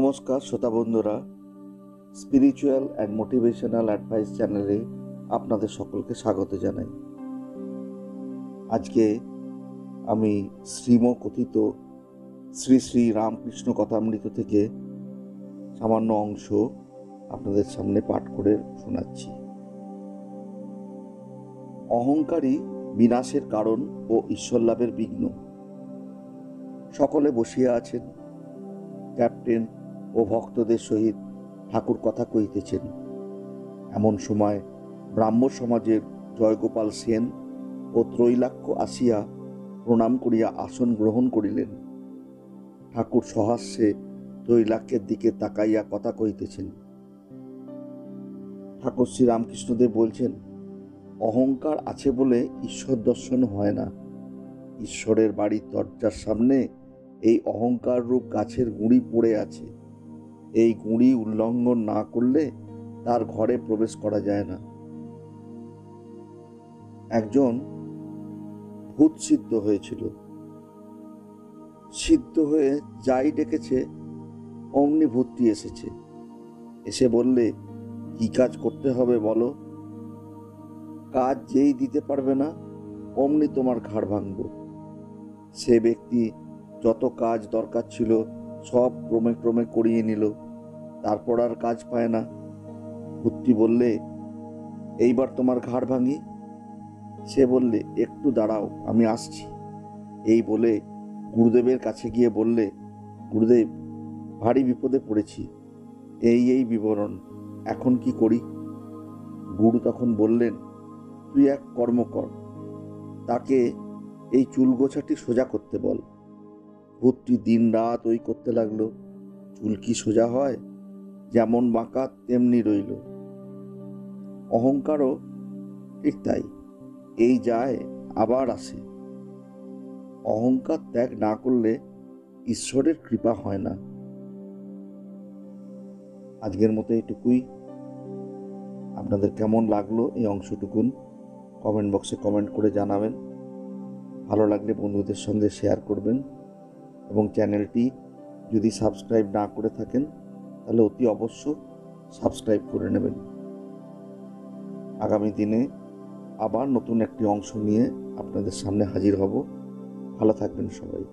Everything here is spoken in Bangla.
নমস্কার শ্রোতা বন্ধুরা, স্পিরিচুয়াল অ্যান্ড মোটিভেশনাল অ্যাডভাইস চ্যানেলে আপনাদের সকলকে স্বাগত জানাই। আজকে আমি শ্রীমকথিত শ্রী শ্রী রামকৃষ্ণ কথামৃত থেকে সামান্য অংশ আপনাদের সামনে পাঠ করে শোনাচ্ছি। অহংকারই বিনাশের কারণ ও ঈশ্বর লাভের বিঘ্ন। সকলে বসিয়া আছেন, ক্যাপ্টেন ও ভক্তদের সহিত ঠাকুর কথা কহিতেছেন। এমন সময় ব্রাহ্ম সমাজের জয়গোপাল সেন ও ত্রৈলাক্য আসিয়া প্রণাম করিয়া আসন গ্রহণ করিলেন। ঠাকুর সহাস্যে ত্রৈলাক্যের দিকে তাকাইয়া কথা কহিতেছেন। ঠাকুর শ্রী রামকৃষ্ণদেব বলছেন, অহংকার আছে বলে ঈশ্বর দর্শন হয় না। ঈশ্বরের বাড়ির দরজার সামনে এই অহংকার রূপ গাছের গুঁড়ি পড়ে আছে। এই গুঁড়ি উল্লঙ্ঘন না করলে তার ঘরে প্রবেশ করা যায় না। একজন ভূত সিদ্ধ হয়েছিল। সিদ্ধ হয়ে যাই ডেকেছে অমনি ভূতটি এসেছে। এসে বললে, কি কাজ করতে হবে বলো? কাজ যেই দিতে পারবে না অমনি তোমার ঘাড় ভাঙব। সে ব্যক্তি যত কাজ দরকার ছিল সব ক্রমে ক্রমে করিয়ে নিল, তারপর আর কাজ পায় না। ভূতটি বললে, এইবার তোমার ঘাড় ভাঙি। সে বললে, একটু দাঁড়াও, আমি আসছি। এই বলে গুরুদেবের কাছে গিয়ে বললে, গুরুদেব, ভারী বিপদে পড়েছি, এই বিবরণ, এখন কি করি? গুরু তখন বললেন, তুই এক কর্ম কর, তাকে এই চুল গোছাটি সোজা করতে বল। ভূতটি দিন রাত ওই করতে লাগলো। চুল কি সোজা হয়? যেমন বাঁকা তেমনি রইল। অহংকারও ঠিক তাই, এই যায় আবার আসে। অহংকার ত্যাগ না করলে ঈশ্বরের কৃপা হয় না। আজকের মতো এইটুকুই। আপনাদের কেমন লাগলো এই অংশটুকুন কমেন্ট বক্সে কমেন্ট করে জানাবেন। ভালো লাগলে বন্ধুদের সঙ্গে শেয়ার করবেন এবং চ্যানেলটি যদি সাবস্ক্রাইব না করে থাকেন তাহলে অতি অবশ্য সাবস্ক্রাইব করে নেবেন। আগামী দিনে আবার নতুন একটি অংশ নিয়ে আপনাদের সামনে হাজির হব। ভালো থাকবেন সবাই।